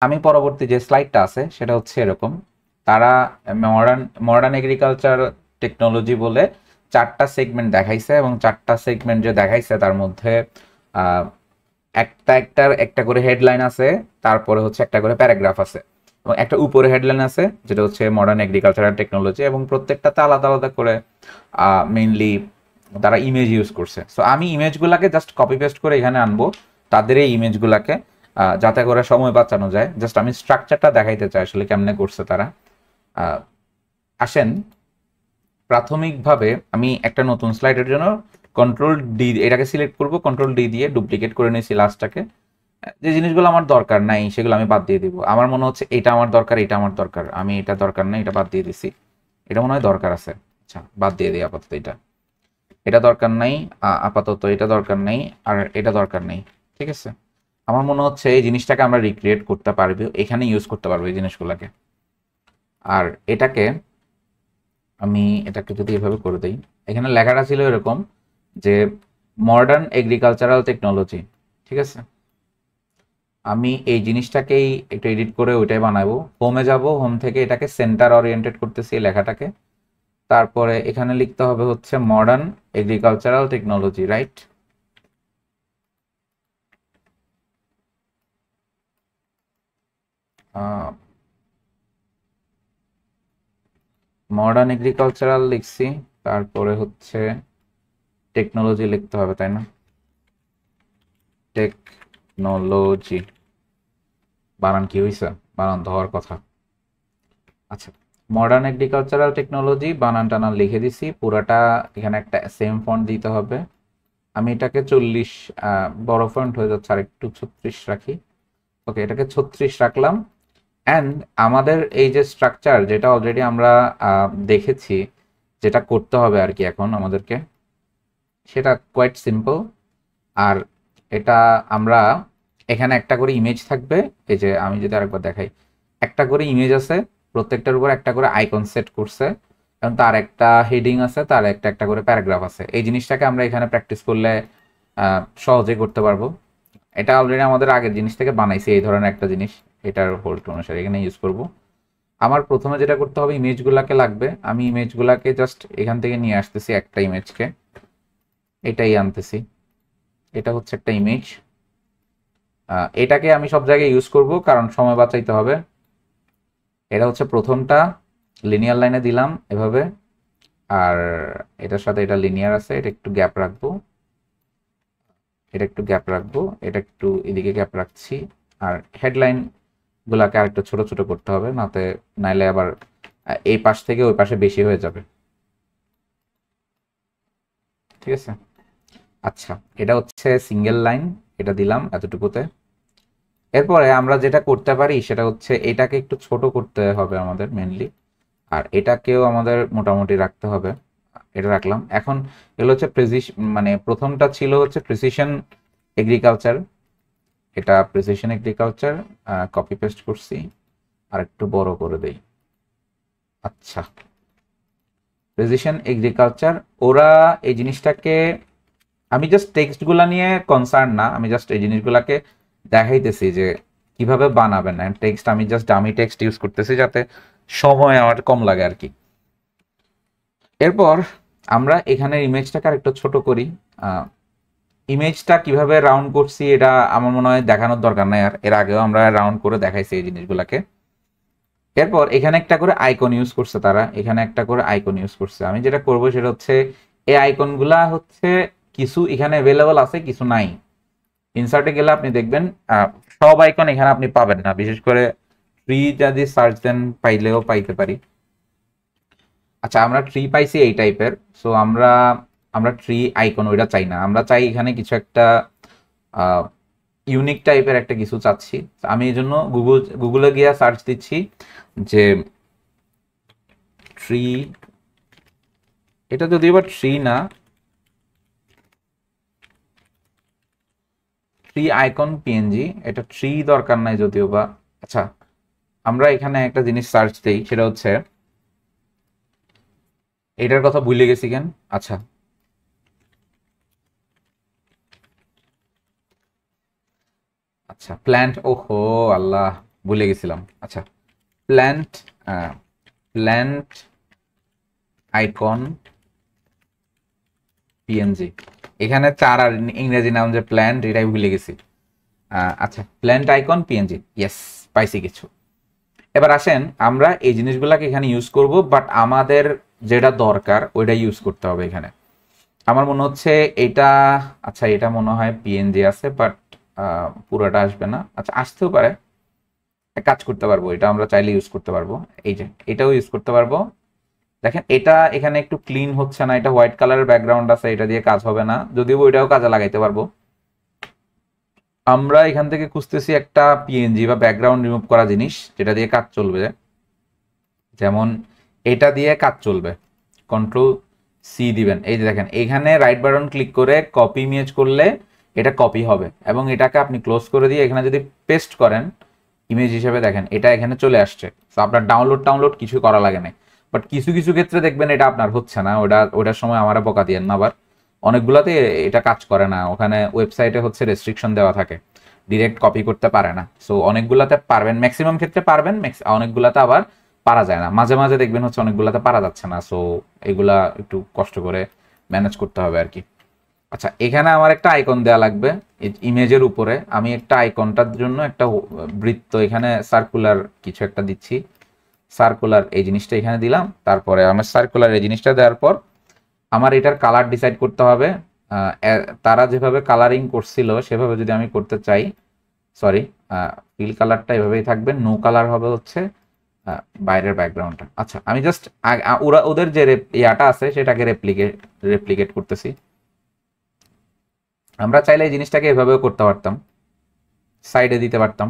আমি পরবর্তী যে স্লাইডটা আছে সেটা হচ্ছে এরকম, তারা মডার্ন মডার্ন এগ্রিকালচার টেকনোলজি বলে 4টা সেগমেন্ট দেখাইছে, এবং 4টা সেগমেন্ট যে দেখাইছে তার মধ্যে আহ, একটা করে হেডলাইন আছে, তারপরে হচ্ছে একটা করে প্যারাগ্রাফ আছে, এবং একটা উপরে হেডলাইন আছে যেটা হচ্ছে মডার্ন এগ্রিকালচারাল টেকনোলজি, এবং প্রত্যেকটাতে আলাদা আলাদা করে মেইনলি তারা ইমেজ ইউজ করছে। সো আমি ইমেজগুলোকে জাস্ট কপি পেস্ট করে এখানে আনবো, তাদের এই ইমেজগুলোকে, যাতে করে সময় বাঁচানো যায়। জাস্ট আমি স্ট্রাকচারটা দেখাইতে চাই আসলে কেমনে করছে তারা। আহ, আসেন, প্রাথমিকভাবে আমি একটা নতুন স্লাইডের জন্য কন্ট্রোল ডি এটাকে সিলেক্ট করব, কন্ট্রোল ডি দিয়ে ডুপ্লিকেট করে নিয়েছি লাস্টটাকে। যে জিনিসগুলো আমার দরকার নাই সেগুলো আমি বাদ দিয়ে দিব। আমার মনে হচ্ছে এটা আমার দরকার, এটা আমার দরকার, আমি এটা দরকার নাই, এটা বাদ দিয়ে দিছি। এটা মনে হয় দরকার আছে, আচ্ছা বাদ দিয়ে দিই আপাতত। এটা এটা দরকার নাই, আপাতত এটা দরকার নাই, আর এটা দরকার নেই। ঠিক আছে, আমার মনে হচ্ছে এই জিনিসটাকে আমরা রিক্রিয়েট করতে পারবো, এখানে ইউজ করতে পারবো এই জিনিসগুলোকে। আর এটাকে আমি এটাকে যদি এভাবে করে দিই, এখানে লেখাটা ছিল এরকম যে মডার্ন এগ্রিকালচারাল টেকনোলজি। ঠিক আছে, আমি এই জিনিসটাকেই একটু এডিট করে ওইটাই বানাবো। হোমে যাব, হোম থেকে এটাকে সেন্টার ওরিয়েন্টেড করতেছি এই লেখাটাকে। তারপরে এখানে লিখতে হবে হচ্ছে modern agricultural technology, right? Modern agricultural লিখছি, তারপরে হচ্ছে টেকনোলজি লিখতে হবে, তাই না? টেকনোলজি, বানান কি হয়েছে? বানান তো হওয়ার কথা। আচ্ছা, মডার্ন এগ্রিকালচারাল টেকনোলজি বানান টানান লিখে দিছি পুরাটা। এখানে একটা সেম ফন্ট দিতে হবে। আমি এটাকে 40, বড় ফন্ট হয়ে যাচ্ছে, আর একটু 36 রাখি। ওকে, এটাকে 36 রাখলাম। অ্যান্ড আমাদের এই যে স্ট্রাকচার, যেটা অলরেডি আমরা দেখেছি, যেটা করতে হবে আর কি এখন আমাদেরকে, সেটা কোয়াইট সিম্পল। আর এটা আমরা এখানে একটা করে ইমেজ থাকবে। এই যে আমি যদি আরেকবার দেখাই, একটা করে ইমেজ আছে, প্রত্যেকটার উপর একটা করে আইকন সেট করছে, এবং তার একটা হেডিং আছে, তার একটা একটা করে প্যারাগ্রাফ আছে। এই জিনিসটাকে আমরা এখানে প্র্যাকটিস করলে সহজে করতে পারবো। এটা অলরেডি আমাদের আগের জিনিস থেকে বানাইছি এই ধরনের একটা জিনিস, এটার হোল্ড অনুসারে এখানে ইউজ করব। আমার প্রথমে যেটা করতে হবে, ইমেজগুলোকে লাগবে। আমি ইমেজগুলোকে জাস্ট এখান থেকে নিয়ে আসতেছি, একটা ইমেজকে এটাই আনতেছি। এটা হচ্ছে একটা ইমেজ, এটাকে আমি সব জায়গায় ইউজ করব কারণ সময় বাঁচাইতে হবে। এটা হচ্ছে প্রথমটা, লিনিয়ার লাইনে দিলাম এভাবে। আর এটার সাথে এটা লিনিয়ার আছে, এটা একটু গ্যাপ রাখবো, এটা একটু গ্যাপ রাখবো, এটা একটু এদিকে গ্যাপ রাখছি। আর হেডলাইন গুলাকে আর একটু ছোট ছোট করতে হবে, নাইলে আবার এই পাশ থেকে ওই পাশে বেশি হয়ে যাবে। ঠিক আছে, আচ্ছা, এটা হচ্ছে সিঙ্গেল লাইন, এটা দিলাম এতটুকুতে। এরপরে আমরা যেটা করতে পারি সেটা হচ্ছে এটাকে একটু ছোট করতে হবে আমাদের মেনলি, আর এটাকেও আমাদের মোটামুটি রাখতে হবে। এটা রাখলাম। এখন এগুলো হচ্ছে মানে প্রথমটা ছিল হচ্ছে প্রিসিশন এগ্রিকালচার, এটা প্রিসিশন এগ্রিকালচার। কপি পেস্ট করছি, আর একটু বড় করে দেই। আচ্ছা, প্রিসিশন এগ্রিকালচার, ওরা এই জিনিসটাকে, আমি জাস্ট টেক্সটগুলো নিয়ে কনসার্ন না, আমি জাস্ট এই জিনিসগুলোকে দেখাইতেছি যে কিভাবে বানাবেন। টেক্সট আমি জাস্ট ডামি টেক্সট ইউজ করতেছি যাতে সময় আমার কম লাগে আর কি। এরপর আমরা এখানে ইমেজটাকে আর একটু ছোট করি। ইমেজটা কিভাবে রাউন্ড করছি এটা আমার মনে হয় দেখানোর দরকার নাই, আর এর আগেও আমরা রাউন্ড করে দেখাইছি এই জিনিসগুলোকে। এরপর এখানে একটা করে আইকন ইউজ করছে তারা, এখানে একটা করে আইকন ইউজ করছে। আমি যেটা করবো সেটা হচ্ছে এই আইকনগুলা হচ্ছে কিছু এখানে অ্যাভেলেবল আছে, কিছু নাই। ইনসার্টে গেলে আপনি দেখবেন সব আইকন এখানে আপনি পাবেন না, বিশেষ করে ট্রি যদি সার্চ দেন পাইলেও পাইতে পারি। আচ্ছা, আমরা ট্রি পাইছি এই টাইপের। সো আমরা আমরা ট্রি আইকন ওইটা চাই না, আমরা চাই এখানে কিছু একটা ইউনিক টাইপের একটা কিছু চাচ্ছি। আমি এই জন্য গুগলে গিয়ে সার্চ দিচ্ছি যে ট্রি, এটা যদিও বা ট্রি না, ট্রি আইকন পিএনজি, এটা ট্রি দরকার নাই যদিও বা। আচ্ছা, আমরা এখানে একটা জিনিস সার্চ দিই, সেটা হচ্ছে এটার কথা ভুলে গেছি কেন। আচ্ছা, আচ্ছা প্ল্যান্ট, ওহো আল্লাহ, ভুলে গেছিলাম। আচ্ছা, প্ল্যান্ট প্ল্যান্ট আইকন পিএনজি, এখানে চার আর ইংরেজি নাম যে প্ল্যান্ট, এটাই ভুলে গেছি। আচ্ছা, প্ল্যান্ট আইকন পিএনজি, ইয়েস, পাইছি কিছু। এবার আসেন আমরা এই জিনিসগুলোকে এখানে ইউজ করব, বাট আমাদের যেটা দরকার ওইটা ইউজ করতে হবে এখানে। আমার মনে হচ্ছে এটা, আচ্ছা এটা মনে হয় পিএনজি আছে, বাট পুরোটা আসবে না। আচ্ছা, আসতেও পারে, এক কাজ করতে পারবো, এটা আমরা চাইলে ইউজ করতে পারবো। এই যে এটাও ইউজ করতে পারবো। দেখেন এটা এখানে একটু ক্লিন হচ্ছে না, এটা হোয়াইট কালারের ব্যাকগ্রাউন্ড আছে, এটা দিয়ে কাজ হবে না, যদিও ওইটাও কাজে লাগাইতে পারবো। আমরা এখান থেকে খুঁজতেছি একটা পিএনজি বা ব্যাকগ্রাউন্ড রিমুভ করা জিনিস যেটা দিয়ে কাজ চলবে, যেমন এটা দিয়ে কাজ চলবে। কন্ট্রোল সি দিবেন, এই যে দেখেন এখানে রাইট বাটন ক্লিক করে কপি ইমেজ করলে এটা কপি হবে, এবং এটাকে আপনি ক্লোজ করে দিয়ে এখানে যদি পেস্ট করেন ইমেজ হিসেবে, দেখেন এটা এখানে চলে আসছে। তো আপনার ডাউনলোড কিছু করা লাগে না। বাট কিছু কিছু ক্ষেত্রে দেখবেন এটা আপনার হচ্ছে না, ওটার সময় আমারা বকা দিয়েন না। আবার অনেকগুলোতে এটা কাজ করে না, ওখানে ওয়েবসাইটে হচ্ছে রেস্ট্রিকশন দেওয়া থাকে, ডিরেক্ট কপি করতে পারে না। সো অনেকগুলাতে পারবেন, ম্যাক্সিমাম ক্ষেত্রে পারবেন, অনেকগুলাতে আবার পারা যায় না, মাঝে মাঝে দেখবেন হচ্ছে অনেকগুলাতে পারা যাচ্ছে না। সো এগুলা একটু কষ্ট করে ম্যানেজ করতে হবে আর কি। আচ্ছা, এখানে আমার একটা আইকন দেওয়া লাগবে ইমেজের উপরে। আমি একটা আইকনটার জন্য একটা বৃত্ত এখানে সার্কুলার কিছু একটা দিচ্ছি, সার্কুলার এই জিনিসটা এখানে দিলাম। তারপরে আমার সার্কুলার এই জিনিসটা দেওয়ার পর আমার এটার কালার ডিসাইড করতে হবে। তারা যেভাবে কালারিং করছিল সেভাবে যদি আমি করতে চাই, সরি, ফিল কালারটা এভাবেই থাকবে, নো কালার হবে হচ্ছে বাইরের ব্যাকগ্রাউন্ডটা। আচ্ছা, আমি জাস্ট ওদের যে ইয়াটা আছে সেটাকে রেপ্লিকেট করতেছি। আমরা চাইলে এই জিনিসটাকে এভাবেও করতে পারতাম, সাইডে দিতে পারতাম।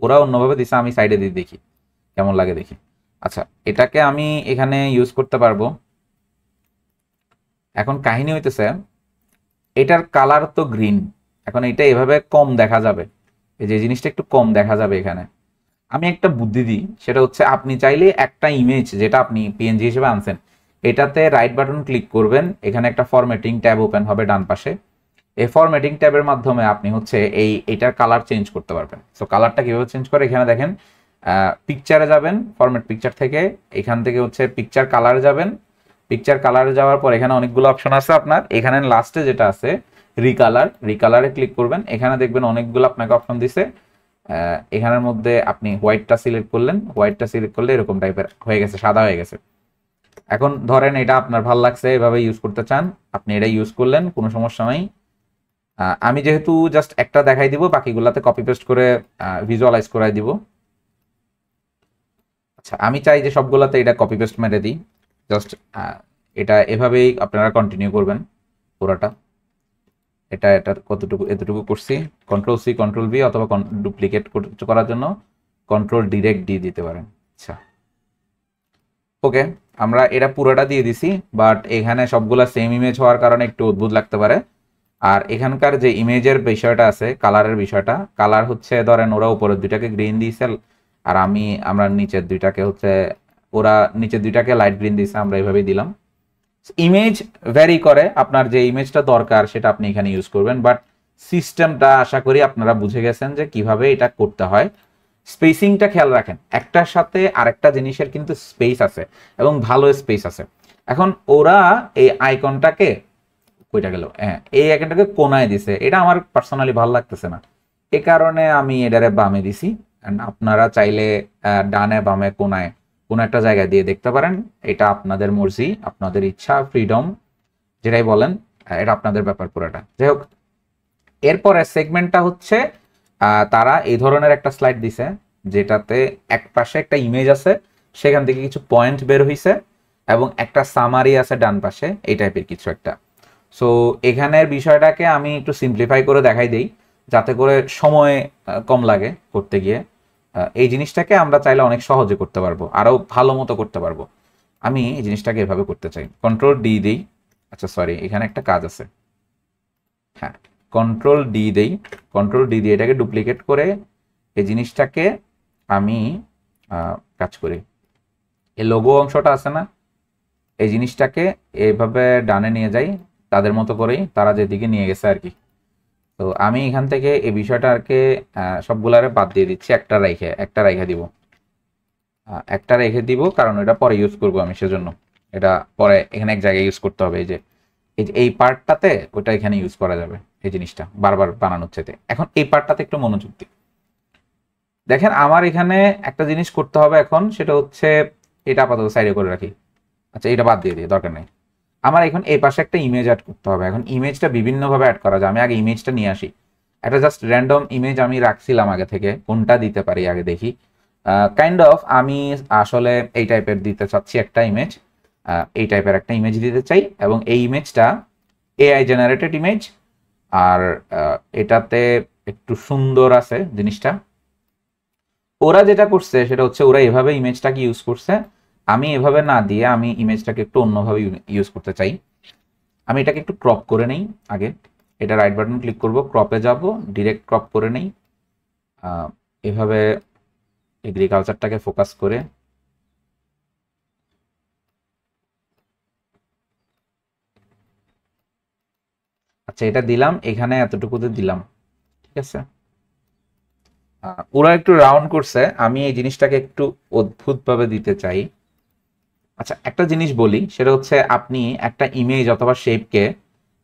ওরা অন্যভাবে দিছে, আমি সাইডে দিয়ে দেখি কেমন লাগে দেখি। আচ্ছা, এটাকে আমি এখানে ইউজ করতে পারবো। এখন কাহিনী হইতেছে এটার কালার তো গ্রিন, এখন এটা এভাবে কম দেখা যাবে, এই যে জিনিসটা একটু কম দেখা যাবে এখানে। আমি একটা বুদ্ধি দিই, সেটা হচ্ছে আপনি চাইলে একটা ইমেজ যেটা আপনি পিএনজি হিসেবে আনছেন এটাতে রাইট বাটন ক্লিক করবেন, এখানে একটা ফরম্যাটিং ট্যাব ওপেন হবে ডান পাশে। এই ফরম্যাটিং ট্যাবের মাধ্যমে আপনি হচ্ছে এটার কালার চেঞ্জ করতে পারবেন। সো কালারটা কিভাবে চেঞ্জ করে, এখানে দেখেন পিকচারে যাবেন, ফরম্যাট পিকচার থেকে এখান থেকে হচ্ছে পিকচার কালারে যাবেন। পিকচার কালারে যাওয়ার পর এখানে অনেকগুলো অপশন আছে আপনার, এখানে লাস্টে যেটা আছে রিকালারে ক্লিক করবেন। এখানে দেখবেন অনেকগুলো আপনাকে অপশন দিছে, এখানের মধ্যে আপনি হোয়াইটটা সিলেক্ট করলেন, হোয়াইটটা সিলেক্ট করলে এরকম টাইপের হয়ে গেছে, সাদা হয়ে গেছে। এখন ধরেন এটা আপনার ভালো লাগছে, এভাবে ইউজ করতে চান, আপনি এটা ইউজ করলেন, কোনো সমস্যা নাই। আমি যেহেতু জাস্ট একটা দেখাই দিব, বাকিগুলাতে কপি পেস্ট করে ভিজুয়ালাইজ করাই দিব। আচ্ছা, আমি চাই যে সবগুলাতে এটা কপি পেস্ট মেরে দিই, জাস্ট এটা এভাবেই আপনারা কন্টিনিউ করবেন পুরোটা। এটার কতটুকু এতটুকু করছি, কন্ট্রোল সি কন্ট্রোল ভি, অথবা ডুপ্লিকেট করার জন্য কন্ট্রোল ডিরেক্ট ডি দিতে পারেন। আচ্ছা, ওকে, আমরা এটা পুরোটা দিয়ে দিছি, বাট এখানে সবগুলা সেম ইমেজ হওয়ার কারণে একটু অদ্ভুত লাগতে পারে। আর এখানকার যে ইমেজের বিষয়টা আছে, কালারের বিষয়টা, কালার হচ্ছে ধরেন ওরা উপরের দুইটাকে গ্রিন দিয়েছে, আর আমরা নিচের দুইটাকে হচ্ছে, ওরা নিচের দুইটাকে লাইট গ্রিন দিয়েছে, আমরা এইভাবেই দিলাম। ইমেজ ভ্যারি করে, আপনার যে ইমেজটা দরকার সেটা আপনি এখানে ইউজ করবেন, বাট সিস্টেমটা আশা করি আপনারা বুঝে গেছেন যে কিভাবে এটা করতে হয়। স্পেসিংটা খেয়াল রাখেন, একটার সাথে আরেকটা জিনিসের কিন্তু স্পেস আছে, এবং ভালো স্পেস আছে। এখন ওরা এই আইকনটাকে, কইটা গেল, হ্যাঁ, এই আইকনটাকে কোনায় দিছে, এটা আমার পার্সোনালি ভালো লাগতেছে না, এ কারণে আমি এটারে বামে দিছি। আপনারা চাইলে ডানে বামে কোনায় কোনো একটা জায়গায় দিয়ে দেখতে পারেন, এটা আপনাদের মর্জি, আপনাদের ইচ্ছা, ফ্রিডম যেটাই বলেন, এটা আপনাদের ব্যাপার পুরোটা। যাই হোক, এরপরে সেগমেন্টটা হচ্ছে তারা এই ধরনের একটা স্লাইড দিছে, যেটাতে এক পাশে একটা ইমেজ আছে, সেখান থেকে কিছু পয়েন্ট বের হইছে, এবং একটা সামারি আছে ডান পাশে, এই টাইপের কিছু একটা। সো এখানের বিষয়টাকে আমি একটু সিম্পলিফাই করে দেখাই দিই, যাতে করে সময় কম লাগে করতে গিয়ে। এই জিনিসটাকে আমরা চাইলে অনেক সহজে করতে পারবো, আরো ভালো মতো করতে পারবো। আমি এই জিনিসটাকে এভাবে করতে চাই, কন্ট্রোল ডি দিই। আচ্ছা সরি, এখানে একটা কাজ আছে, হ্যাঁ, কন্ট্রোল ডি দেই, কন্ট্রোল ডি দিয়ে এটাকে ডুপ্লিকেট করে এই জিনিসটাকে আমি কাজ করি, এই লোগো অংশটা আছে না, এই জিনিসটাকে এইভাবে ডানে নিয়ে যাই, তাদের মতো করেই তারা যেদিকে নিয়ে গেছে আর কি। তো তো আমি এখান থেকে এই বিষয়টাকে সবগুলারে বাদ দিয়ে দিচ্ছি, একটা রেখে দিব কারণ এটা পরে ইউজ করব আমি, সেজন্য এটা পরে এখানে এক জায়গায় ইউজ করতে হবে। এই পার্টটাতে ওটা এখানে ইউজ করা যাবে, এই জিনিসটা বারবার বানানোর চাইতে। এখন এই পার্টটাতে একটু মনোযোগ দিই। দেখেন আমার এখানে একটা জিনিস করতে হবে এখন, সেটা হচ্ছে এটা আপাতত সাইডে করে রাখি। আচ্ছা এটা বাদ দিয়ে দিই, দরকার নেই। আমার এখন এই পাশে একটা ইমেজ অ্যাড করতে হবে। এখন ইমেজটা বিভিন্নভাবে অ্যাড করা যায়। আমি আগে ইমেজটা নিয়ে আসি। একটা জাস্ট র্যান্ডম ইমেজ আমি রাখছিলাম আগে থেকে, কোনটা দিতে পারি আগে দেখি। কাইন্ড অফ আমি আসলে এই টাইপের দিতে চাচ্ছি একটা ইমেজ, এই টাইপের একটা ইমেজ দিতে চাই, এবং এই ইমেজটা এআই জেনারেটেড ইমেজ, আর এটাতে একটু সুন্দর আছে জিনিসটা। ওরা যেটা করছে সেটা হচ্ছে ওরা এভাবে ইমেজটাকে ইউজ করছে, আমি এভাবে না দিয়ে আমি ইমেজটাকে একটু অন্যভাবে ইউজ করতে চাই। আমি এটাকে একটু ক্রপ করে নেই আগে। এটা রাইট বাটন ক্লিক করব, ক্রপে যাব, ডিরেক্ট ক্রপ করে নেই এভাবে এগ্রিকালচারটাকে ফোকাস করে। আচ্ছা এটা দিলাম, এখানে এতটুকুতে দিলাম, ঠিক আছে। ওরা একটু রাউন্ড করছে, আমি এই জিনিসটাকে একটু অদ্ভুতভাবে দিতে চাই। আচ্ছা একটা জিনিস বলি, সেটা হচ্ছে আপনি একটা ইমেজ অথবা শেপকে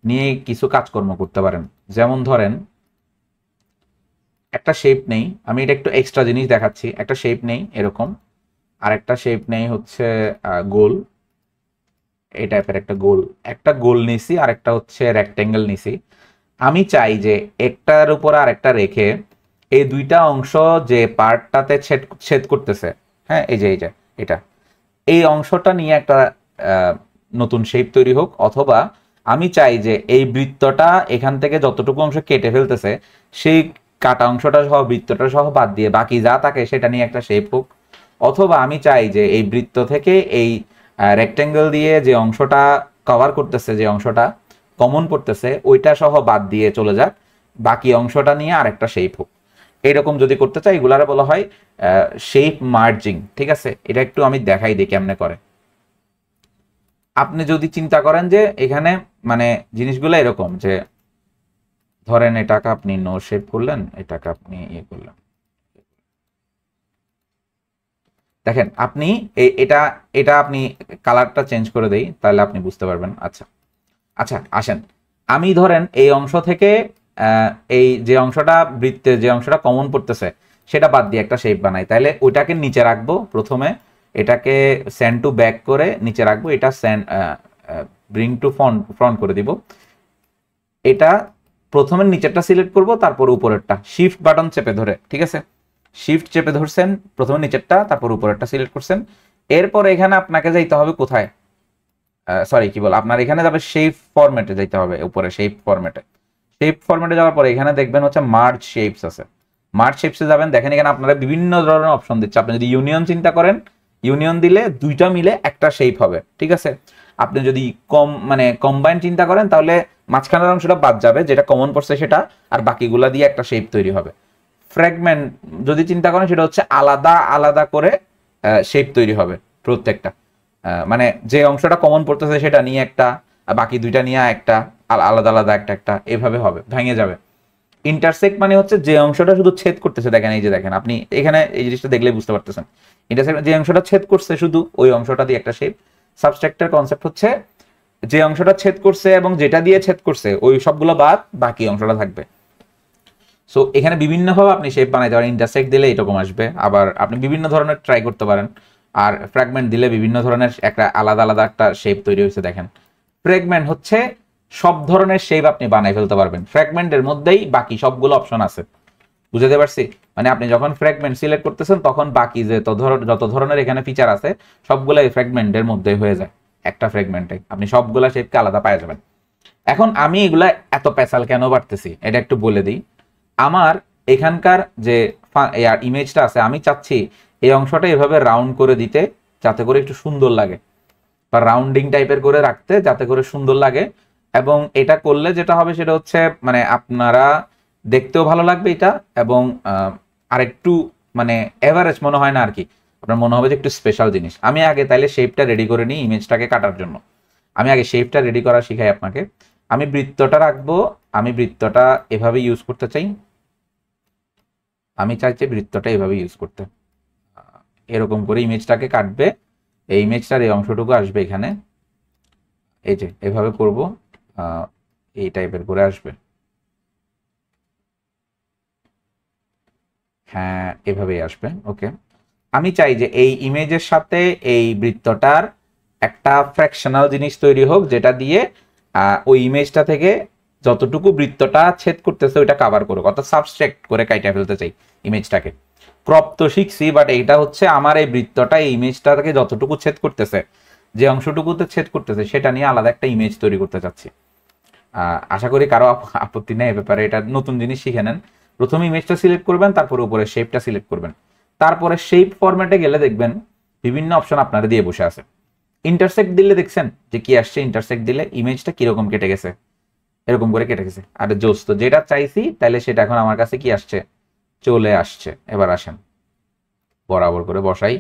নিয়ে কিছু কাজকর্ম করতে পারেন। যেমন ধরেন একটা শেপ নেই, আমি এটা একটু এক্সট্রা জিনিস দেখাচ্ছি। একটা শেপ নেই এরকম, আর একটা শেপ নেই হচ্ছে গোল, এই টাইপের একটা গোল নিছি, আর একটা হচ্ছে রেক্টেঙ্গেল নিছি। আমি চাই যে একটার উপর আর একটা রেখে এই দুইটা অংশ যে পার্টটাতে ছেদ করতেছে, হ্যাঁ এই যে এটা, এই অংশটা নিয়ে একটা নতুন শেপ তৈরি হোক। অথবা আমি চাই যে এই বৃত্তটা এখান থেকে যতটুকু অংশ কেটে ফেলতেছে, সেই কাটা অংশটা সহ বৃত্তটা সহ বাদ দিয়ে বাকি যা থাকে সেটা নিয়ে একটা শেপ হোক। অথবা আমি চাই যে এই বৃত্ত থেকে এই রেক্টেঙ্গেল দিয়ে যে অংশটা কভার করতেছে, যে অংশটা কমন পড়তেছে, ওইটা সহ বাদ দিয়ে চলে যাক, বাকি অংশটা নিয়ে আরেকটা শেপ হোক। এরকম যদি করতে চাই, এগুলারে বলা হয় শেপ মার্জিং, ঠিক আছে। এটা একটু আমি দেখাই দিই কেমনে করে। আপনি যদি চিন্তা করেন যে এখানে মানে জিনিসগুলো এরকম, যে ধরেন এটাকে আপনি নো শেপ করলেন, এটাকে আপনি ইয়ে করলেন, দেখেন আপনি এটা এটা আপনি কালারটা চেঞ্জ করে দেই, তাহলে আপনি বুঝতে পারবেন। আচ্ছা আচ্ছা আসেন, আমি ধরেন এই অংশ থেকে এই যে অংশটা বৃত্তে যে অংশটা কমন পড়তেছে সেটা বাদ দিয়ে একটা শেপ বানাই। তাহলে ওইটাকে নিচে রাখবো প্রথমে, এটাকে সেন্ড টু ব্যাক করে নিচে রাখবো, এটা সেন্ড ব্রিং টু ফ্রন্ট করে দিব। এটা প্রথমে নিচেরটা সিলেক্ট করব, তারপর উপরেরটা শিফট বাটন চেপে ধরে, ঠিক আছে। শিফট চেপে ধরছেন, প্রথমে নিচেরটা তারপর উপরেরটা সিলেক্ট করছেন। এরপর এখানে আপনাকে যাইতে হবে কোথায়, সরি কি বল, আপনার এখানে যাবে শেপ ফরম্যাটে যাইতে হবে, উপরে শেপ ফরম্যাটে যাওয়ার পরে এখানে দেখবেন হচ্ছে মার্জ শেপস আছে। মার্জ শেপসে যাবেন, দেখেন এখানে আপনারা বিভিন্ন ধরনের অপশন দিচ্ছে। আপনি যদি ইউনিয়ন চিন্তা করেন, ইউনিয়ন দিলে দুইটা মিলে একটা শেপ হবে, ঠিক আছে। আপনি যদি কম্বাইন চিন্তা করেন, তাহলে মাঝখানের অংশটা বাদ যাবে, যেটা কমন পড়ছে সেটা, আর বাকিগুলা দিয়ে একটা শেপ তৈরি হবে। ফ্র্যাগমেন্ট যদি চিন্তা করেন, সেটা হচ্ছে আলাদা আলাদা করে শেপ তৈরি হবে প্রত্যেকটা, মানে যে অংশটা কমন পড়তেছে সেটা নিয়ে একটা, বাকি দুইটা নিয়ে একটা, আলাদা আলাদা একটা একটা, এভাবে হবে, ভেঙে যাবে। ইন্টারসেক্ট মানে হচ্ছে যে অংশটা শুধু ছেদ করতেছে, দেখেন এই যে দেখেন আপনি এখানে এই জিনিসটা দেখলে বুঝতে পারতেছেন। ইন্টারসেক্ট যে অংশটা ছেদ করছে শুধু ওই অংশটা দিয়ে একটা শেপ। সাবস্ট্রাক্টের কনসেপ্ট হচ্ছে যে অংশটা ছেদ করছে এবং যেটা দিয়ে ছেদ করছে ওই সবগুলো বাদ, বাকি অংশটা থাকবে। সো এখানে বিভিন্নভাবে আপনি শেপ বানাইতে পারেন। ইন্টারসেক্ট দিলে এরকম আসবে, আবার আপনি বিভিন্ন ধরনের ট্রাই করতে পারেন। আর ফ্র্যাগমেন্ট দিলে বিভিন্ন ধরনের একটা আলাদা আলাদা একটা শেপ তৈরি হয়েছে দেখেন। ফ্র্যাগমেন্ট হচ্ছে সব ধরনের শেপ আপনি বানাই ফেলতে পারবেন, ফ্র্যাগমেন্টের মধ্যেই বাকি সবগুলো অপশন আছে। বুঝতে পারছি? মানে আপনি যখন ফ্র্যাগমেন্ট সিলেক্ট করতেছেন, তখন বাকি যে যত ধরনের এখানে ফিচার আছে সবগুলো এই ফ্র্যাগমেন্টের মধ্যে হয়ে যায়। একটা ফ্র্যাগমেন্টে আপনি সবগুলা শেপকে আলাদা পাওয়া যাবেন। এখন আমি এগুলা এত পেশাল কেন বাড়তেছি এটা একটু বলে দিই। আমার এখানকার যে ইমেজটা আছে, আমি চাচ্ছি এই অংশটা এভাবে রাউন্ড করে দিতে, যাতে করে একটু সুন্দর লাগে, বা রাউন্ডিং টাইপের করে রাখতে যাতে করে সুন্দর লাগে। এবং এটা করলে যেটা হবে সেটা হচ্ছে মানে আপনারা দেখতেও ভালো লাগবে এটা, এবং আরেকটু মানে এভারেজ মনে হয় না আর কি, আপনার মনে হবে যে একটু স্পেশাল জিনিস। আমি আগে তাইলে শেপটা রেডি করে নিই ইমেজটাকে কাটার জন্য। আমি আগে শেপটা রেডি করা শিখাই আপনাকে। আমি বৃত্তটা রাখবো, আমি বৃত্তটা এভাবে ইউজ করতে চাই, আমি চাইছি বৃত্তটা এভাবে ইউজ করতে। এরকম করে ইমেজটাকে কাটবে, এই ইমেজটার এই অংশটুকু আসবে এখানে, এই যে এভাবে করব, এই টাইপের করে আসবে। হ্যাঁ, এভাবেই আসবে। ওকে, আমি চাই যে এই ইমেজের সাথে এই বৃত্তটার একটা ফ্র্যাকশনাল জিনিস তৈরি হোক, যেটা দিয়ে ওই ইমেজটা থেকে যতটুকু বৃত্তটা ছেদ করতেছে ওইটা কাভার করুক, অর্থাৎ সাবস্ট্রাক্ট করে কাইটা ফেলতে চাই ইমেজটাকে। ক্রপ তো শিখছি, বাট এইটা হচ্ছে আমার এই বৃত্তটা এই ইমেজটা থেকে যতটুকু ছেদ করতেছে, যে অংশটুকুতে ছেদ করতেছে সেটা নিয়ে আলাদা একটা ইমেজ তৈরি করতে চাচ্ছি। আশা করি কারো আপত্তি নেই এ ব্যাপারে, এটা নতুন জিনিস শিখে নেন। প্রথমে ইমেজটা সিলেক্ট করবেন, তারপরে উপরে শেপটা সিলেক্ট করবেন, তারপরে শেপ ফরম্যাটে গেলে দেখবেন বিভিন্ন অপশন আপনারা দিয়ে বসে আছে। ইন্টারসেক্ট দিলে দেখছেন যে কি আসছে, ইন্টারসেক্ট দিলে ইমেজটা কিরকম কেটে গেছে, এরকম করে কেটে গেছে। আর জোস তো যেটা চাইছি তাহলে সেটা এখন আমার কাছে কি আসছে, চলে আসছে। এবার আসেন বরাবর করে বসাই,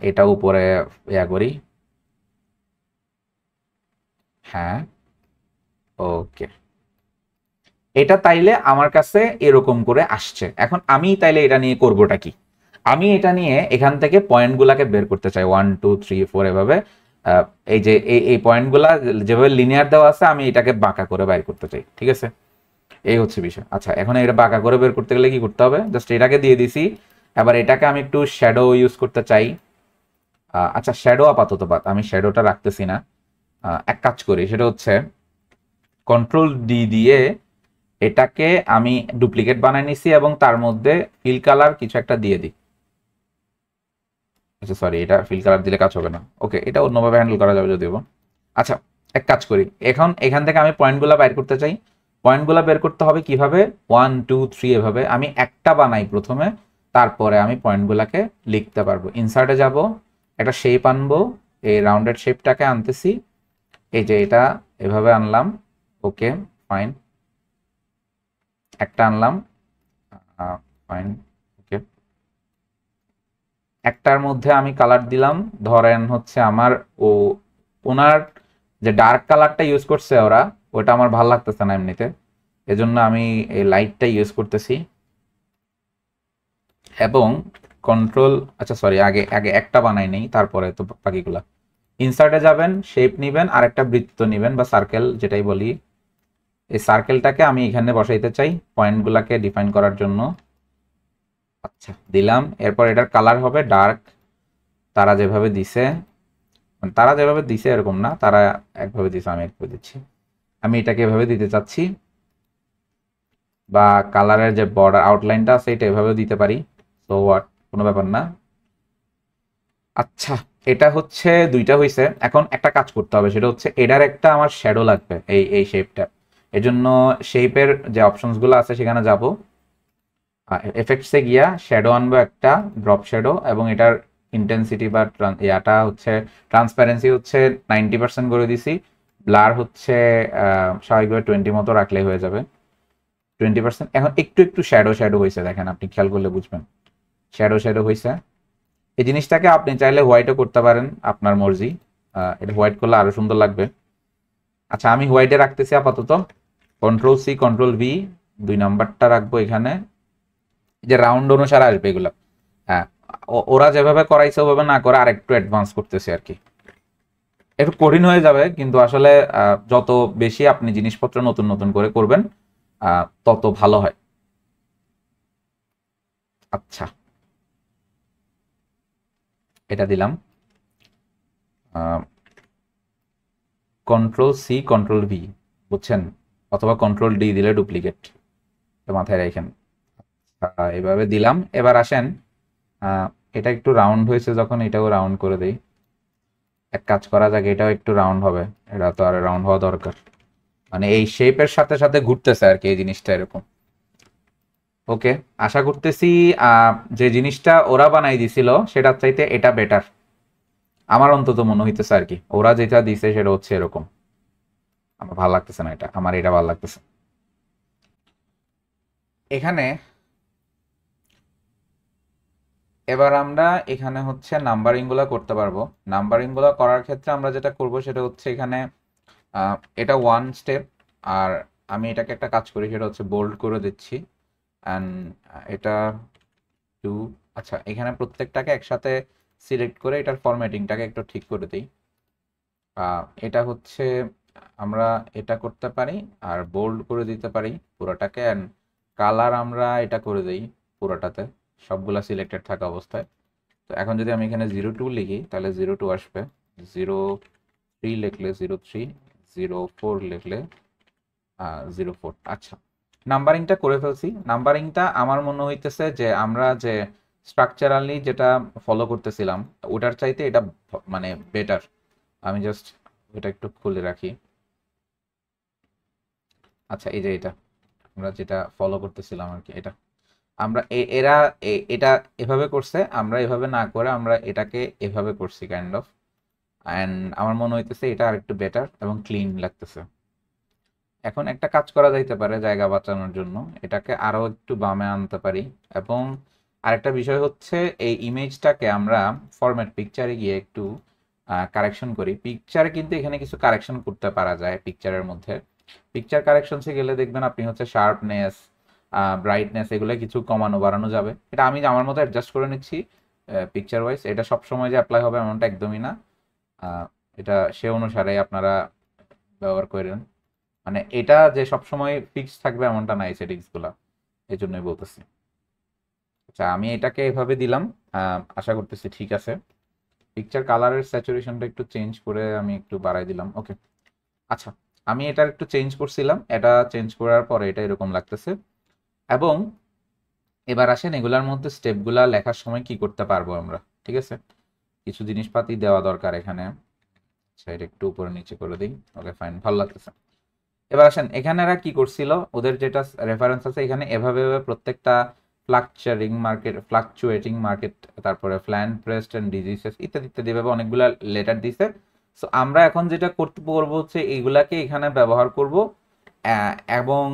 এটা উপরে ইয়া করি। হ্যাঁ, ওকে, এটা তাইলে আমার কাছে এরকম করে আসছে। এখন আমি তাইলে এটা নিয়ে করবোটা কি, আমি এটা নিয়ে এখান থেকে পয়েন্টগুলাকে বের করতে চাই, 1 2 3 4 এভাবে। এই যে এই পয়েন্টগুলা যেভাবে লিনিয়ার দেওয়া আছে, আমি এটাকে বাঁকা করে বাইর করতে চাই, ঠিক আছে? এই হচ্ছে বিষয়। আচ্ছা, এখন এটা বাঁকা করে বের করতে গেলে কি করতে হবে, জাস্ট এটাকে দিয়ে দিছি। এবার এটাকে আমি একটু শ্যাডো ইউজ করতে চাই। আচ্ছা, শ্যাডো আপাতত বাদ, আমি শ্যাডোটা রাখতেছি না। এক কাজ করি, সেটা হচ্ছে কন্ট্রোল ডি দিয়ে এটাকে আমি ডুপ্লিকেট বানাই নিছি এবং তার মধ্যে ফিল কালার কিছু একটা দিয়ে দিই। আচ্ছা সরি, এটা ফিল কালার দিলে কাজ হবে না। ওকে, এটা অন্যভাবে হ্যান্ডেল করা যাবে যদিও। আচ্ছা, এক কাজ করি, এখন এখান থেকে আমি পয়েন্টগুলো বের করতে চাই। পয়েন্টগুলো বের করতে হবে কিভাবে, 1 2 3 এভাবে আমি একটা বানাই প্রথমে, তারপরে আমি পয়েন্টগুলোকে লিখতে পারবো। ইনসার্টে যাব, একটা শেপ আনবো, এই রাউন্ডেড শেপটাকে আনতেছি, এই যে এটা এভাবে আনলাম। ওকে, ফাইন, একটা আনলাম, ফাইন। ওকে, একটার মধ্যে আমি কালার দিলাম, ধরেন হচ্ছে আমার ও ওনার যে ডার্ক কালারটা ইউজ করছে ওরা, ওটা আমার ভালো লাগতেছে না এমনিতে, এজন্য আমি এই লাইটটা ইউজ করতেছি। এবং কন্ট্রোল, আচ্ছা সরি, আগে আগে একটা বানাই নেই, তারপরে তো বাকিগুলা। ইনসার্টে যাবেন, শেপ নিবেন, আর একটা বৃত্ত নিবেন বা সার্কেল যেটাই বলি, এই সার্কেলটাকে আমি এখানে বসাইতে চাই পয়েন্টগুলাকে ডিফাইন করার জন্য। আচ্ছা, দিলাম। এরপর এটার কালার হবে ডার্ক, তারা যেভাবে দিছে, তারা যেভাবে দিছে এরকম না, তারা একভাবে দিছে, আমি একভাবে দিচ্ছি। আমি এটাকে এভাবে দিতে চাচ্ছি, বা কালারের যে বর্ডার আউটলাইনটা আছে এটা এভাবেও দিতে পারি, সো হোয়াট, কোনো ব্যাপার না। আচ্ছা, এটা হচ্ছে দুইটা হইছে। এখন একটা কাজ করতে হবে, সেটা হচ্ছে এটার একটা আমার শ্যাডো লাগবে, এই শেপটা। এজন্য শেপের যে অপশনসগুলো আছে সেখানে যাব, এফেক্টসে গিয়া শ্যাডো আনবো একটা, ড্রপ শ্যাডো, এবং এটার ইন্টেন্সিটি বা ইয়াটা হচ্ছে ট্রান্সপারেন্সি হচ্ছে 90% করে দিছি। ব্লার হচ্ছে স্বাভাবিকভাবে 20 মতো রাখলেই হয়ে যাবে, 20%। এখন একটু একটু শ্যাডো শ্যাডো হয়েছে, দেখেন আপনি খেয়াল করলে বুঝবেন, শ্যাডো শ্যাডো হয়েছে। এই জিনিসটাকে আপনি চাইলে হোয়াইটও করতে পারেন, আপনার মর্জি, এটা হোয়াইট করলে আরো সুন্দর লাগবে। আচ্ছা, আমি হোয়াইটে রাখতেছি আপাতত, কন্ট্রোল সি কন্ট্রোল ভি, 2 নাম্বারটা রাখবো এখানে, যে রাউন্ড অনুসারে আসবে এগুলো। হ্যাঁ, ওরা যেভাবে করাইছে ওভাবে না করে আরেকটু অ্যাডভান্স করতেছে আর কি, একটু কঠিন হয়ে যাবে, কিন্তু আসলে যত বেশি আপনি জিনিসপত্র নতুন নতুন করে করবেন তত ভালো হয়। আচ্ছা, এটা দিলাম, কন্ট্রোল সি কন্ট্রোল ভি, বুঝছেন, অথবা কন্ট্রোল ডি দিলে ডুপ্লিকেট, মাথায় রাখেন। এভাবে দিলাম। এবার আসেন, এটা একটু রাউন্ড হয়েছে যখন, এটাও রাউন্ড করে দেই। এক কাজ করা যাক, এটাও একটু রাউন্ড হবে, এটা তো আর রাউন্ড হওয়া দরকার, মানে এই শেপের সাথে সাথে ঘুরতেছে আর কি এই জিনিসটা এরকম। ওকে, আশা করতেছি যে জিনিসটা ওরা বানাই দিছিল সেটার চাইতে এটা বেটার, আমার অন্তত মনে হইতেছে আর কি। ওরা যেটা দিছে সেটা হচ্ছে এরকম, আমার ভালো লাগতেছে না এটা, আমার এটা ভালো লাগতেছে। এখানে এবার আমরা এখানে হচ্ছে নাম্বারিং গুলা করতে পারবো। নাম্বারিং গুলা করার ক্ষেত্রে আমরা যেটা করব সেটা হচ্ছে এখানে এটা 1 স্টেপ, আর আমি এটাকে একটা কাজ করি, সেটা হচ্ছে বোল্ড করে দিচ্ছি অ্যান্ড এটা টু। আচ্ছা, এখানে প্রত্যেকটাকে একসাথে সিলেক্ট করে এটার ফরম্যাটিংটাকে একটু ঠিক করে দিই। এটা হচ্ছে আমরা এটা করতে পারি আর বোল্ড করে দিতে পারি পুরোটাকে, অ্যান্ড কালার আমরা এটা করে দিই পুরোটাতে, সবগুলা সিলেক্টেড থাকা অবস্থায়। তো এখন যদি আমি এখানে 02 লিখি তাহলে 02 আসবে, 03 লিখলে 03, 04 লিখলে 04। আচ্ছা, নাম্বারিংটা করে ফেলছি। নাম্বারিংটা আমার মনে হইতেছে যে আমরা যে স্ট্রাকচারালি যেটা ফলো করতেছিলাম ওটার চাইতে এটা মানে বেটার। আমি জাস্ট এটা একটু খুলে রাখি। আচ্ছা, এই যে এটা আমরা যেটা ফলো করতেছিলাম আর কি, এটা আমরা এরা এটা এভাবে করছে, আমরা এভাবে না করে আমরা এটাকে এভাবে করছি কাইন্ড অফ। অ্যান্ড আমার মনে হইতেছে এটা আর একটু বেটার এবং ক্লিন লাগতেছে। এখন একটা কাজ করা যাইতে পারে জায়গা বাঁচানোর জন্য, এটাকে আরো একটু বামে আনতে পারি। এবং আরেকটা বিষয় হচ্ছে এই ইমেজটাকে আমরা ফরম্যাট পিকচারে গিয়ে একটু কারেকশন করি। পিকচারে কিন্তু এখানে কিছু কারেকশন করতে পারা যায় পিকচারের মধ্যে। পিকচার কারেকশনসে গেলে দেখবেন আপনি হচ্ছে শার্পনেস, ব্রাইটনেস এগুলো কিছু কমানো বাড়ানো যাবে। এটা আমি আমার মতো অ্যাডজাস্ট করে নিচ্ছি পিকচার ওয়াইজ। এটা সবসময় যে অ্যাপ্লাই হবে এমনটা একদমই না, এটা সে অনুসারে আপনারা ব্যবহার করেন। মানে এটা যে সবসময় ফিক্স থাকবে এমনটা নাই সেটিংসগুলো, এই জন্যই বলতেছি। আচ্ছা, আমি এটাকে এভাবে দিলাম, আশা করতেছি ঠিক আছে। পিকচার কালারের স্যাচুরেশনটা একটু চেঞ্জ করে আমি একটু বাড়াই দিলাম, ওকে। আচ্ছা, আমি এটার একটু চেঞ্জ করছিলাম, এটা চেঞ্জ করার পরে এটা এরকম লাগতেছে। এবং এবার আসেন এগুলার মধ্যে স্টেপগুলা লেখার সময় কি করতে পারবো আমরা, ঠিক আছে। কিছু জিনিসপাতি দেওয়া দরকার এখানে। আচ্ছা, এটা একটু উপরে নিচে করে দিই, ওকে ফাইন, ভালো লাগতেছে। এবার আসেন এখানে এরা কি করছিল, ওদের যেটা রেফারেন্স আছে এখানে এভাবে এভাবে প্রত্যেকটা ফ্লাকচুয়েটিং মার্কেট, তারপরে ফ্ল্যান প্রেস্ট এন্ড ডিজিজেস ইত্যাদি ইত্যাদি এভাবে অনেকগুলা লেটার দিছে। সো আমরা এখন যেটা করতে পারবো হচ্ছে এইগুলাকে এখানে ব্যবহার করব, এবং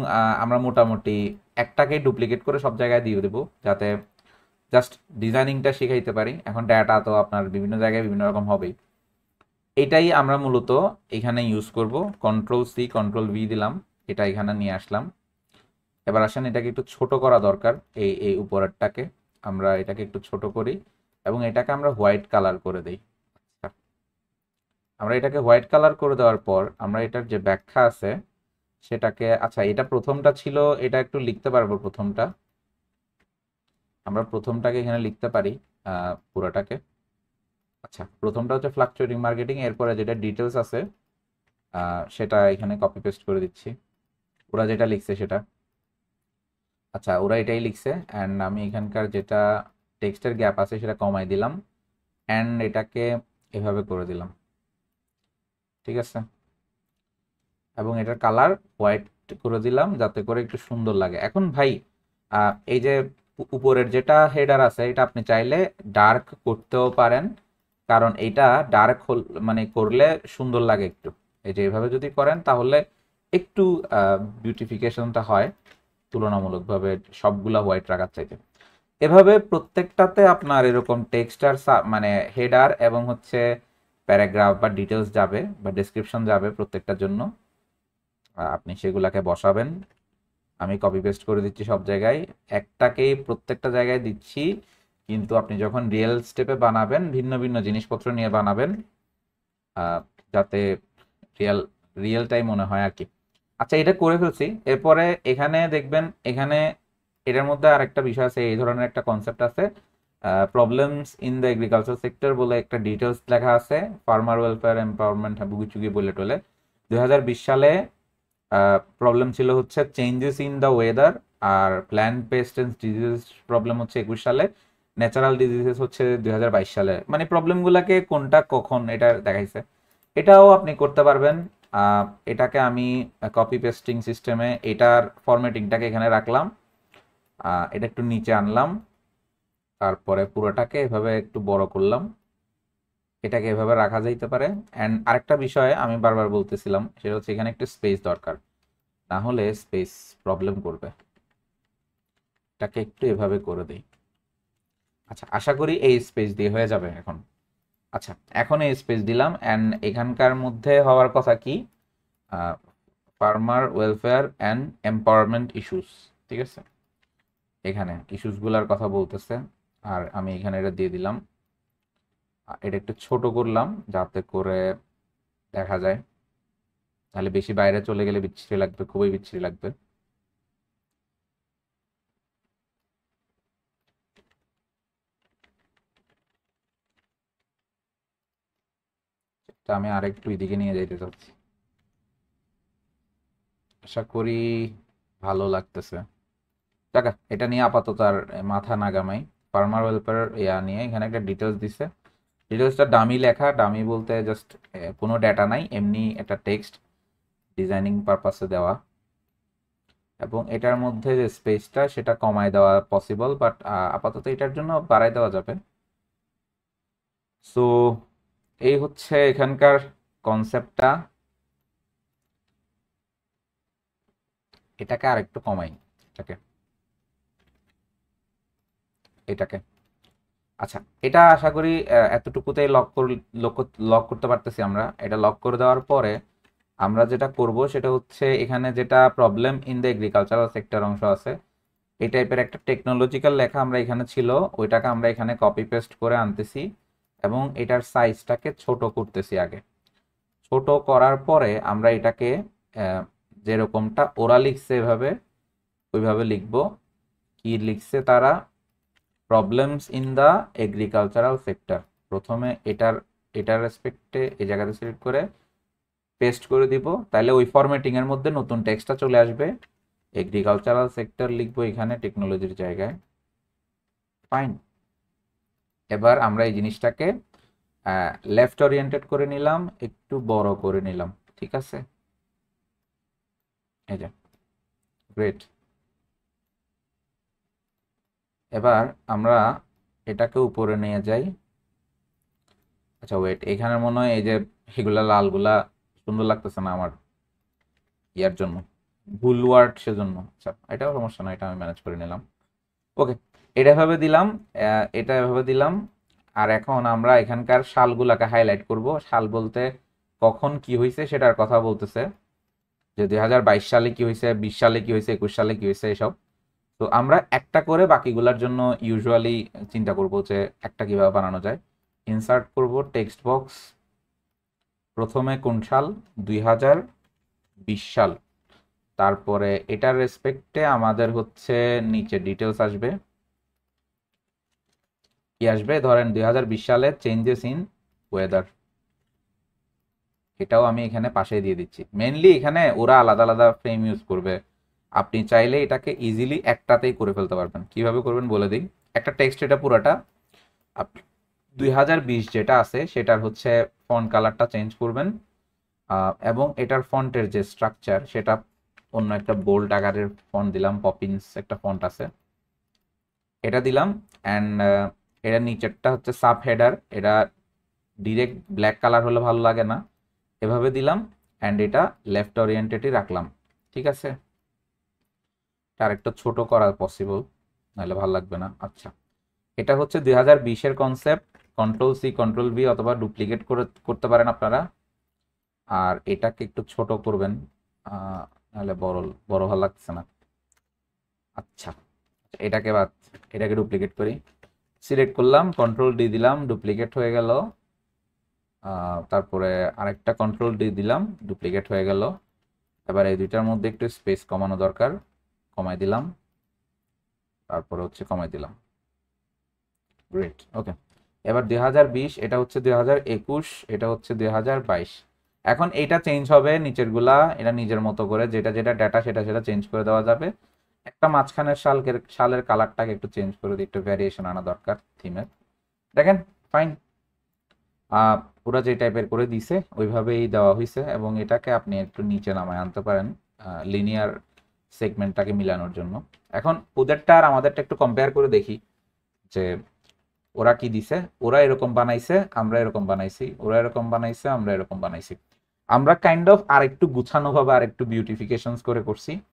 আমরা মোটামুটি একটাকে ডুপ্লিকেট করে সব জায়গায় দিয়ে দেবো যাতে জাস্ট ডিজাইনিংটা শিখাইতে পারি। এখন ডাটা তো আপনার বিভিন্ন জায়গায় বিভিন্ন রকম হবেই, এটাই আমরা মূলত এখানে ইউজ করব। কন্ট্রোল সি কন্ট্রোল ভি দিলাম, এটা এখানে নিয়ে আসলাম। এবার আসেন এটাকে একটু ছোট করা দরকার, এই এই উপরেরটাকে আমরা এটাকে একটু ছোট করি এবং এটাকে আমরা হোয়াইট কালার করে দিই। আচ্ছা, আমরা এটাকে হোয়াইট কালার করে দেওয়ার পর আমরা এটার যে ব্যাখ্যা আছে সেটাকে, আচ্ছা এটা প্রথমটা ছিল, এটা একটু লিখতে পারবো প্রথমটা, আমরা প্রথমটাকে এখানে লিখতে পারি পুরোটাকে। আচ্ছা, প্রথমটা হচ্ছে ফ্লাকচুয়েটিং মার্কেটিং, এরপরে যেটা ডিটেলস আছে সেটা এখানে কপি পেস্ট করে দিচ্ছি, ওরা যেটা লিখছে সেটা। আচ্ছা, ওরা এটাই লিখছে অ্যান্ড আমি এখানকার যেটা টেক্সটের গ্যাপ আছে সেটা কমাই দিলাম অ্যান্ড এটাকে এভাবে করে দিলাম, ঠিক আছে। এবং এটার কালার হোয়াইট করে দিলাম যাতে করে একটু সুন্দর লাগে। এখন ভাই এই যে উপরের যেটা হেডার আছে এটা আপনি চাইলে ডার্ক করতেও পারেন, কারণ এটা ডার্ক মানে করলে সুন্দর লাগে একটু। এই যে এভাবে যদি করেন তাহলে একটু বিউটিফিকেশনটা হয় তুলনামূলকভাবে সবগুলা হোয়াইট রাখার চাইতে। এভাবে প্রত্যেকটাতে আপনার এরকম টেক্সট আর মানে হেডার এবং হচ্ছে প্যারাগ্রাফ বা ডিটেলস যাবে বা ডেসক্রিপশন যাবে প্রত্যেকটার জন্য, আপনি সেগুলাকে বসাবেন। আমি কপি পেস্ট করে দিচ্ছি সব জায়গায়, একটাকেই প্রত্যেকটা জায়গায় দিচ্ছি। কিন্তু আপনি যখন রিয়েল স্টেপে বানাবেন ভিন্ন ভিন্ন জিনিসপত্র নিয়ে বানাবেন, যাতে রিয়েল রিয়েল টাইম মনে হয় আর কি। আচ্ছা, এটা করে ফেলছি। এরপরে এখানে দেখবেন এখানে এটার মধ্যে আরেকটা বিষয় আছে, এই ধরনের একটা কনসেপ্ট আছে, problems in the agriculture sector বলে একটা ডিটেলস লেখা আছে, ফার্মার ওয়েলফেয়ার এম্পাওয়ারমেন্ট বুগিচুগি বলে টোলে। 2020 সালে প্রবলেম ছিল হচ্ছে চেঞ্জেস ইন দ্য ওয়েদার, আর plant pest and disease problem হচ্ছে 21 সালে, ন্যাচারাল ডিজিজেস হচ্ছে 2022 সালে। মানে প্রবলেমগুলোকে কোনটা কখন এটা দেখাইছে। এটাও আপনি করতে পারবেন। এটাকে আমি কপি পেস্টিং সিস্টেমে এটার ফরম্যাটিংটাকে এখানে রাখলাম, এটা একটু নিচে আনলাম, তারপরে পুরোটাকে এভাবে একটু বড় করলাম, এটাকে এভাবে রাখা যাইতে পারে। অ্যান্ড আরেকটা বিষয় আমি বারবার বলতেছিলাম সেটা হচ্ছে এখানে একটু স্পেস দরকার, না হলে স্পেস প্রবলেম করবে। এটাকে একটু এভাবে করে দিই। আচ্ছা, আশা করি এই স্পেস দিয়ে হয়ে যাবে এখন। আচ্ছা, এখন এই স্পেস দিলাম অ্যান্ড এখানকার মধ্যে হওয়ার কথা কি, farmer welfare and empowerment issues, ঠিক আছে, এখানে ইস্যুসগুলোর কথা বলতেছে। আর আমি এখানে এটা দিয়ে দিলাম, এটা একটু ছোট করলাম যাতে করে দেখা যায়, তাহলে বেশি বাইরে চলে গেলে বিচ্ছিরি লাগবে, খুবই বিচ্ছিরি লাগবে। আমি আরেকটু এদিকে নিয়ে যাইতে চাচ্ছি, আশা করি ভালো লাগতেছে। টাকা এটা নিয়ে আপাতত আর মাথা না গামাই। ফার্মার ওয়েলফেয়ার ইয়া নিয়ে এখানে একটা ডিটেলস দিছে, ডিটেলসটা ডামি লেখা, ডামি বলতে জাস্ট কোনো ডেটা নাই, এমনি একটা টেক্সট ডিজাইনিং পারপাসে দেওয়া, এবং এটার মধ্যে যে স্পেসটা সেটা কমায় দেওয়া পসিবল, বাট আপাতত এটার জন্য বাড়াই দেওয়া যাবে। সো এই হচ্ছে এখানকার কনসেপ্টটা। এটাকে আরেকটু কমাই, এটাকে এটাকে আচ্ছা, এটা আশা করি এতটুকুতেই লক করতে পারতেছি আমরা। এটা লক করে দেওয়ার পরে আমরা যেটা করব সেটা হচ্ছে, এখানে যেটা problem in the agricultural sector অংশ আছে, এই টাইপের একটা টেকনোলজিক্যাল লেখা আমরা এখানে ছিল, ওইটাকে আমরা এখানে কপি পেস্ট করে আনতেছি এবং এটার সাইজটাকে ছোট করতেছি আগে। ছোট করার পরে আমরা এটাকে যেরকমটা ওরা লিখছে এভাবে ওইভাবে লিখব। কি লিখছে তারা, problems in the agricultural sector, প্রথমে এটার রেসপেক্টে এই জায়গাতে সিলেক্ট করে পেস্ট করে দিব, তাহলে ওই ফরম্যাটিং এর মধ্যে নতুন টেক্সটটা চলে আসবে। এগ্রিকালচারাল সেক্টর লিখবো এখানে টেকনোলজির জায়গায়, ফাইন। এবার আমরা এই জিনিসটাকে লেফট ওরিয়েন্টেড করে নিলাম, একটু বড় করে নিলাম, ঠিক আছে, এই যে গ্রেট। এবার আমরা এটাকে উপরে নিয়ে যাই। আচ্ছা ওয়েট, এখানে মনে হয় এই যে এগুলা লালগুলা সুন্দর লাগতেছে না আমার ইয়ার জন্য, ভুল ওয়ার্ড সেজন্য। আচ্ছা এটাও সমস্যা না, এটা আমি ম্যানেজ করে নিলাম। ওকে, এটা এভাবে দিলাম, এটা এভাবে দিলাম। আর এখন আমরা এখানকার সালগুলাকে হাইলাইট করব। সাল বলতে কখন কি হয়েছে সেটার কথা বলতেছে, যে 2022 সালে কি হয়েছে, 20 সালে কি হয়েছে, 21 সালে কি হয়েছে, এসব। তো আমরা একটা করে বাকিগুলার জন্য ইউজুয়ালি চিন্তা করব যে একটা কিভাবে বানানো যায়। ইনসার্ট করব টেক্সট বক্স, প্রথমে কোন সাল, 2020 সাল। তারপরে এটার রেসপেক্টে আমাদের হচ্ছে নিচে ডিটেলস আসবে, কি আসবে, ধরেন 2020 সালে চেঞ্জেস ইন ওয়েদার, এটাও আমি এখানে পাশে দিয়ে দিচ্ছি। মেনলি এখানে ওরা আলাদা আলাদা ফ্রেম ইউজ করবে, আপনি চাইলে এটাকে ইজিলি একটাতেই করে ফেলতে পারবেন। কিভাবে করবেন বলে দিই, একটা টেক্সট এটা পুরোটা আপনি 2020 যেটা আছে সেটার হচ্ছে ফন্ট কালারটা চেঞ্জ করবেন, এবং এটার ফন্টের যে স্ট্রাকচার সেটা অন্য একটা বোল্ড আকারের ফন্ট দিলাম, পপিন্স একটা ফন্ট আছে, এটা দিলাম। অ্যান্ড এটা নিচেরটা হচ্ছে সাব হেডার, এটা ডিরেক্ট ব্ল্যাক কালার হলে ভালো লাগে না, এভাবে দিলাম। অ্যান্ড এটা লেফট ওরিয়েন্টেডই রাখলাম, ঠিক আছে। আর একটা ছোট করা পসিবল, নাহলে ভালো লাগবে না। আচ্ছা, এটা হচ্ছে 2020-এর concept, control C control V অথবা ডুপ্লিকেট করতে পারেন আপনারা। আর এটাকে একটু ছোট করবেন, নাহলে বড় বড় ভালো লাগছে না। আচ্ছা, এটাকে ডুপ্লিকেট করি, সিলেক্ট করলাম, কন্ট্রোল ডি দিলাম, ডুপ্লিকেট হয়ে গেল। তারপরে আরেকটা কন্ট্রোল ডি দিলাম, ডুপ্লিকেট হয়ে গেল। এবার এই দুইটার মধ্যে একটু স্পেস কমানো দরকার, কমাই দিলাম, তারপরে হচ্ছে কমাই দিলাম, গ্রেট। ওকে, এবার 2020, এটা হচ্ছে 2021, এটা হচ্ছে 2022। এখন এইটা চেঞ্জ হবে নিচের গুলা, এটা নিজের মতো করে যেটা যেটা ডাটা সেটা সেটা চেঞ্জ করে দেওয়া যাবে। একটা মাঝখানের সালের কালারটাকে একটু চেঞ্জ করে দিই, একটু ভ্যারিয়েশন আনা দরকার থিমের। দেখেন, ফাইন, পুরো যে টাইপের করে দিছে ওইভাবেই দেওয়া হয়েছে, এবং এটাকে আপনি একটু নিচে নামায় আনতে পারেন লিনিয়ার সেগমেন্টটাকে মিলানোর জন্য। এখন ওদেরটা আর আমাদেরটা একটু কম্পেয়ার করে দেখি যে ওরা কি দিছে। ওরা এরকম বানাইছে, আমরা এরকম বানাইছি, ওরা এরকম বানাইছে, আমরা এরকম বানাইছি। আমরা কাইন্ড অফ আর একটু গুছানো ভাবে আর একটু বিউটিফিকেশনস করে করছি।